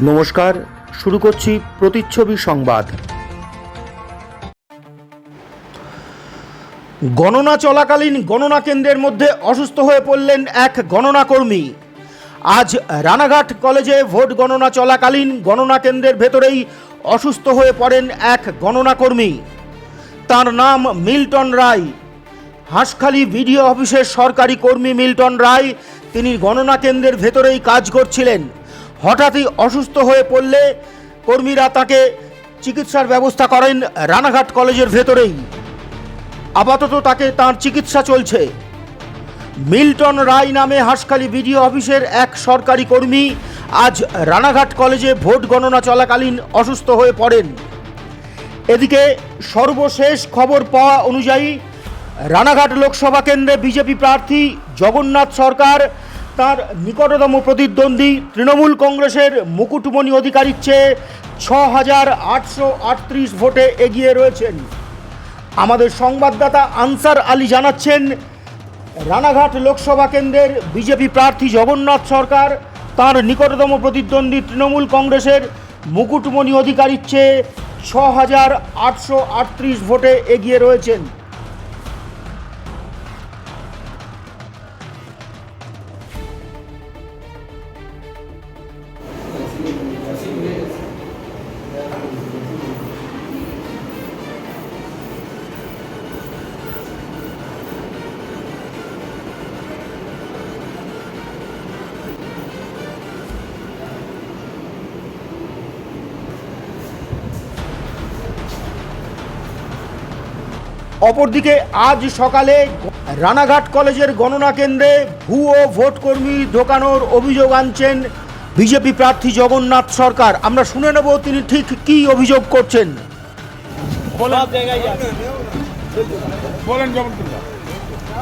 নমস্কার, শুরু করছি প্রতিচ্ছবি সংবাদ। গণনা চলাকালীন গণনা কেন্দ্রের মধ্যে অসুস্থ হয়ে পড়লেন এক গণনা কর্মী। আজ রানাঘাট কলেজে ভোট গণনা চলাকালীন গণনা কেন্দ্রের ভেতরেই অসুস্থ হয়ে পড়েন এক গণনা কর্মী। তার নাম মিল্টন রায়। হাঁসখালি বিডিও অফিসের সরকারি কর্মী মিল্টন রায়। তিনি গণনা কেন্দ্রের ভেতরেই কাজ করছিলেন। হঠাৎই অসুস্থ হয়ে পড়লে কর্মীরা তাকে চিকিৎসার ব্যবস্থা করেন রানাঘাট কলেজের ভেতরেই। আপাতত তার চিকিৎসা চলছে। মিল্টন রায় নামে হাঁসখালি বিডিও অফিসের এক সরকারি কর্মী আজ রানাঘাট কলেজে ভোট গণনা চলাকালীন অসুস্থ হয়ে পড়েন। এদিকে সর্বশেষ খবর পাওয়া অনুযায়ী রানাঘাট লোকসভা কেন্দ্রে বিজেপি প্রার্থী জগন্নাথ সরকার তার নিকটতম প্রতিদ্বন্দ্বী তৃণমূল কংগ্রেসের মুকুটমণি অধিকারীর চেয়ে ৬,৮৩৮ ভোটে এগিয়ে রয়েছেন। আমাদের সংবাদদাতা আনসার আলী জানাচ্ছেন, রানাঘাট লোকসভা কেন্দ্রের বিজেপি প্রার্থী জগন্নাথ সরকার তার নিকটতম প্রতিদ্বন্দ্বী তৃণমূল কংগ্রেসের মুকুটমণি অধিকারীর চেয়ে ৬,৮৩৮ ভোটে এগিয়ে রয়েছেন। অপরদিকে আজ সকালে রানাঘাট কলেজের গণনা কেন্দ্রে ভুয়ো ভোটকর্মী ঢোকানোর অভিযোগ আনছেন বিজেপি প্রার্থী জগন্নাথ সরকার। আমরা শুনে নেব তিনি ঠিক কী অভিযোগ করছেন।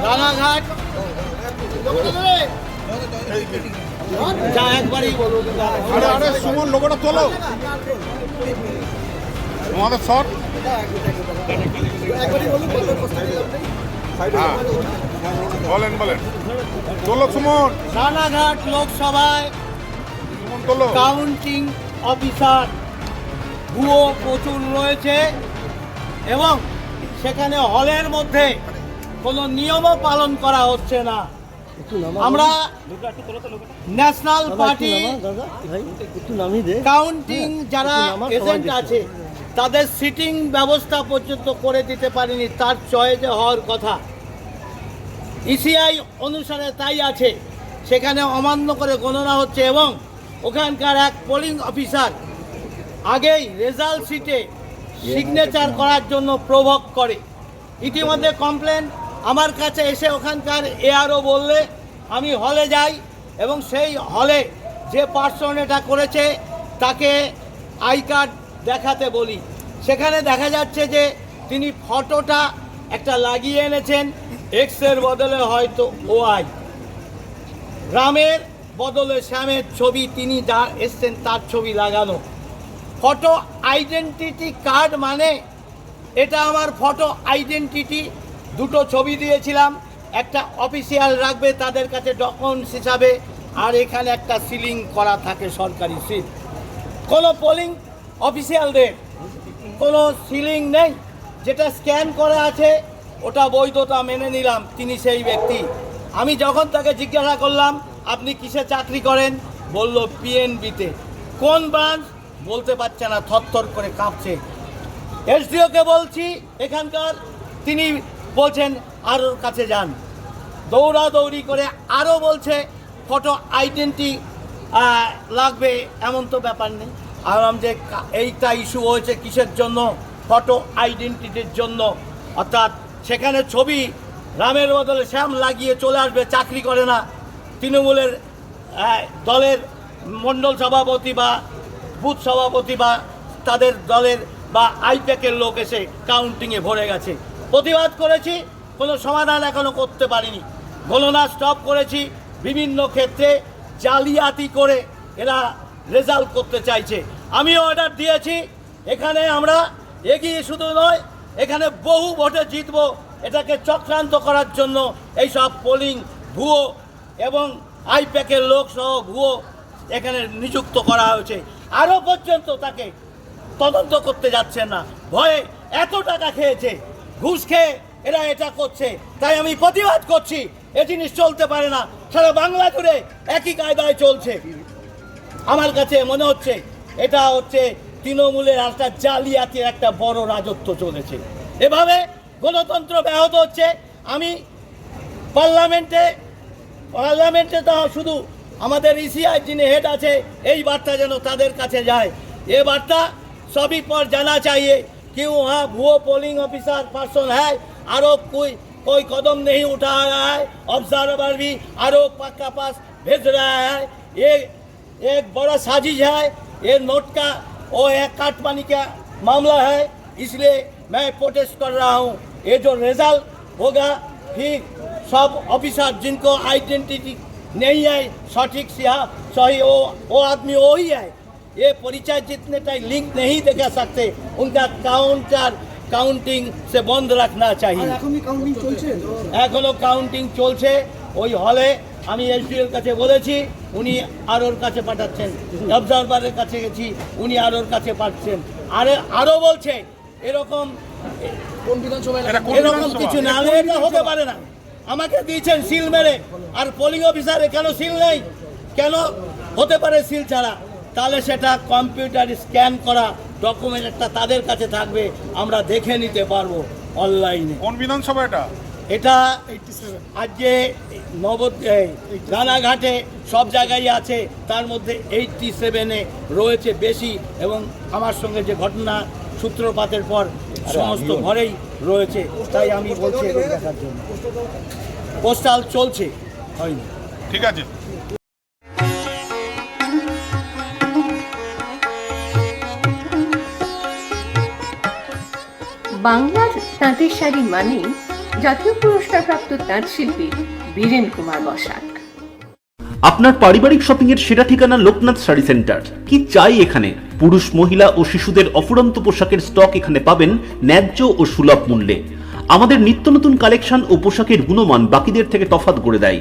রানাঘাট সুমন লোকটা তোলো আমাদের শট বলেন তোলো সুমন। রানাঘাট লোকসভায় কাউন্টিং অফিসার ভুয়ো প্রচুর রয়েছে এবং সেখানে হলের মধ্যে কোনো নিয়মও পালন করা হচ্ছে না। আমরা ন্যাশনাল পার্টি কাউন্টিং যারা এজেন্ট আছে তাদের সিটিং ব্যবস্থা পর্যন্ত করে দিতে পারেনি, তার চয়েসে হওয়ার কথা। ইসিআই অনুসারে তাই আছে, সেখানে অমান্য করে গণনা হচ্ছে এবং ওখানকার এক পোলিং অফিসার আগেই রেজাল্ট শিটে সিগনেচার করার জন্য প্রভোগ করে। ইতিমধ্যে কমপ্লেন আমার কাছে এসে ওখানকার এআরও বললে আমি হলে যাই এবং সেই হলে যে পার্সন এটা করেছে তাকে আই কার্ড দেখাতে বলি। সেখানে দেখা যাচ্ছে যে তিনি ফটোটা একটা লাগিয়ে এনেছেন, এক্সের বদলে হয়তো ওআই, রামের বদলে শ্যামের ছবি, তিনি যা এসছেন তার ছবি লাগানো। ফটো আইডেন্টিটি কার্ড মানে এটা আমার ফটো আইডেন্টিটি, দুটো ছবি দিয়েছিলাম, একটা অফিসিয়াল রাখবে তাদের কাছে ডকুমেন্টস হিসাবে, আর এখানে একটা সিলিং করা থাকে সরকারি সিল। কোনো পোলিং অফিসিয়ালদের কোনো সিলিং নেই, যেটা স্ক্যান করা আছে ওটা বৈধতা মেনে নিলাম, তিনি সেই ব্যক্তি। আমি যখন তাকে জিজ্ঞাসা করলাম আপনি কিসে চাকরি করেন, বলল পিএনবিতে। কোন ব্রাঞ্চ বলতে পারছে না, থরথর করে কাঁপছে। এসডিওকে বলছি এখানকার, তিনি বলছেন আর ওর কাছে যান। দৌড়াদৌড়ি করে আরও বলছে ফটো আইডেন্টি লাগবে, এমন তো ব্যাপার নেই। আরাম যে এইটা ইস্যু হয়েছে কিসের জন্য, ফটো আইডেন্টিটির জন্য। অর্থাৎ সেখানে ছবি রামের বদলে শ্যাম লাগিয়ে চলে আসবে, চাকরি করে না। তৃণমূলের দলের মণ্ডল সভাপতি বা বুথ সভাপতি বা তাদের দলের বা আইপ্যাকের লোক এসে কাউন্টিংয়ে ভরে গেছে। প্রতিবাদ করেছি, কোনো সমাধান এখনও করতে পারিনি। গণনা স্টপ করেছি, বিভিন্ন ক্ষেত্রে জালিয়াতি করে এরা রেজাল্ট করতে চাইছে। আমিও অর্ডার দিয়েছি, এখানে আমরা এগিয়ে শুধু নয়, এখানে বহু ভোটে জিতব, এটাকে চক্রান্ত করার জন্য এইসব পোলিং ভুয়ো এবং আইপ্যাকের লোক সহ ভুয়ো এখানে নিযুক্ত করা হয়েছে। আরও পর্যন্ত তাকে তদন্ত করতে যাচ্ছেন না, ভয়ে এত টাকা খেয়েছে, ঘুষ খেয়ে এরা এটা করছে। তাই আমি প্রতিবাদ করছি, এ জিনিস চলতে পারে না। সারা বাংলা জুড়ে একই কায়দায় চলছে। আমার কাছে মনে হচ্ছে এটা হচ্ছে তৃণমূলের একটা জালিয়াতির একটা বড় রাজত্ব চলেছে। এভাবে গণতন্ত্র ব্যাহত হচ্ছে। আমি পার্লামেন্টে তো শুধু আমাদের ইসিআই যিনি হেড আছে, এই বার্তা যেন তাদের কাছে যায়। ये वार्ता सभी पर जाना चाहिए कि वहाँ भूओ पोलिंग ऑफिसर पर्सन है, आरोप कोई कदम नहीं उठा रहा है, ऑब्जर्वर भी आरोप का पास भेज रहा है। ये एक बड़ा साजिश है, ये नोट का वो एक काटमानी का मामला है, इसलिए मैं प्रोटेस्ट कर रहा हूँ। ये जो रिजल्ट होगा, फिर सब ऑफिसर जिनको आइडेंटिटी नहीं है सटीक सही वो आदमी वही है। ये परिचय जितने टाइम लिंक नहीं दिखा सकते, उनका काउंटिंग से बंद रखना चाहिए। এখনো কাউন্টিং চলছে। ওই হলে আমি এসডিওর কাছে বলেছি, উনি আরোর কাছে পাঠাচ্ছেন, অবজারভারের কাছে গেছি, উনি আরোর কাছে পাঠাচ্ছেন। আরও বলছে এরকম কিছু না হলে এটা হতে পারে না। আমাকে দিয়েছেন সিল মেরে, আর পোলিং অফিসারে কেন সিল নেই, কেন হতে পারে সিল ছাড়া? তাহলে সেটা কম্পিউটার স্ক্যান করা ডকুমেন্ট একটা তাদের কাছে থাকবে, আমরা দেখে নিতে পারবো অনলাইনে। কোন বিধানসভা এটা? এটা আজকে রানাঘাটে সব জায়গায় আছে, তার মধ্যে 87-এ রয়েছে বেশি, এবং আমার সঙ্গে যে ঘটনা সূত্রপাতের পর সমস্ত ঘরেই রয়েছে। তাই আমি বলছি এটা দেখার জন্য। পোস্টাল চলছে, হয়নি। ঠিক আছে। বাংলার তাঁতের শাড়ি মানেই জাতীয় পুরস্কারপ্রাপ্ত তাঁত শিল্পী বীরেন কুমার বসাক। আপনার পারিবারিক শপিং এর সেরা ঠিকানা লোকনাথ শাড়ি সেন্টার। কি চাই এখানে? পুরুষ, মহিলা ও শিশুদের অফুরন্ত পোশাকের স্টক এখানে পাবেন ন্যায্য ও সুলভ মূল্যে। আমাদের নিত্য নতুন কালেকশন ও পোশাকের গুণমান বাকিদের থেকে তফাৎ করে দেয়।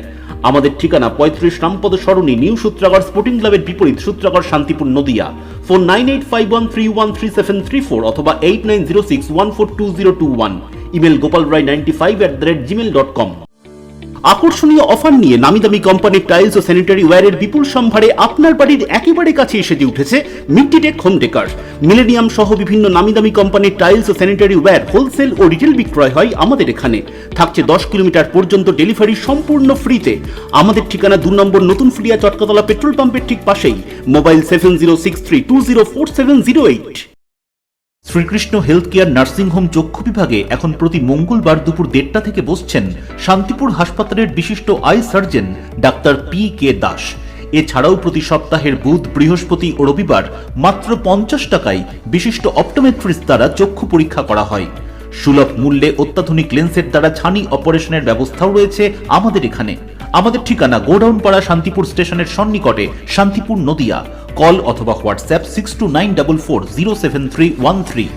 আমাদের ঠিকানা 35 রামপদ সরণি, নিউ সূত্রাগড় স্পোর্টিং ক্লাবের বিপরীত, সূত্রাগড়, শান্তিপুর, নদিয়া। ফোন 9851313734 অথবা 8906142021। Email gopalrai95@gmail.com। আকর্ষণীয় অফার নিয়ে নামি দামি কোম্পানির টাইলস ও স্যানিটারি ওয়্যারের বিপুল সম্ভারে আপনার বাড়ির একেবারে কাছে এসে উঠেছে মিট্টিটেক হোম ডেকার। মিলেনিয়াম সহ বিভিন্ন নামি দামি কোম্পানির টাইলস ও স্যানিটারি ওয়্যার হোলসেল ও রিটেল বিক্রয় হয় আমাদের এখানে। থাকছে 10 কিলোমিটার পর্যন্ত ডেলিভারি সম্পূর্ণ ফ্রিতে। আমাদের ঠিকানা 2 নম্বর নতুন ফ্লিয়া চটকাতলা পেট্রোল পাম্পের ঠিক পাশেই। Mobile 7063204708। Srikrishna health care nursing home চক্ষু বিভাগে এখন প্রতি মঙ্গলবার দুপুর 1:30 থেকে বসছেন শান্তিপুর হাসপাতালের বিশিষ্ট I surgeon doctor PK Das. এছাড়াও প্রতি সপ্তাহের বুধ, বৃহস্পতি ও রবিবার মাত্র 50 টাকায় বিশিষ্ট অপটোমেট্রিস্ট দ্বারা চক্ষু পরীক্ষা করা হয়। সুলভ মূল্যে অত্যাধুনিক লেন্সের দ্বারা ছানি অপারেশনের ব্যবস্থাও রয়েছে আমাদের এখানে। আমাদের ঠিকানা গোডাউন পাড়া, শান্তিপুর স্টেশনের সন্নিকটে, শান্তিপুর, নদিয়া। কল অথবা হোয়াটসঅ্যাপ 6294407313।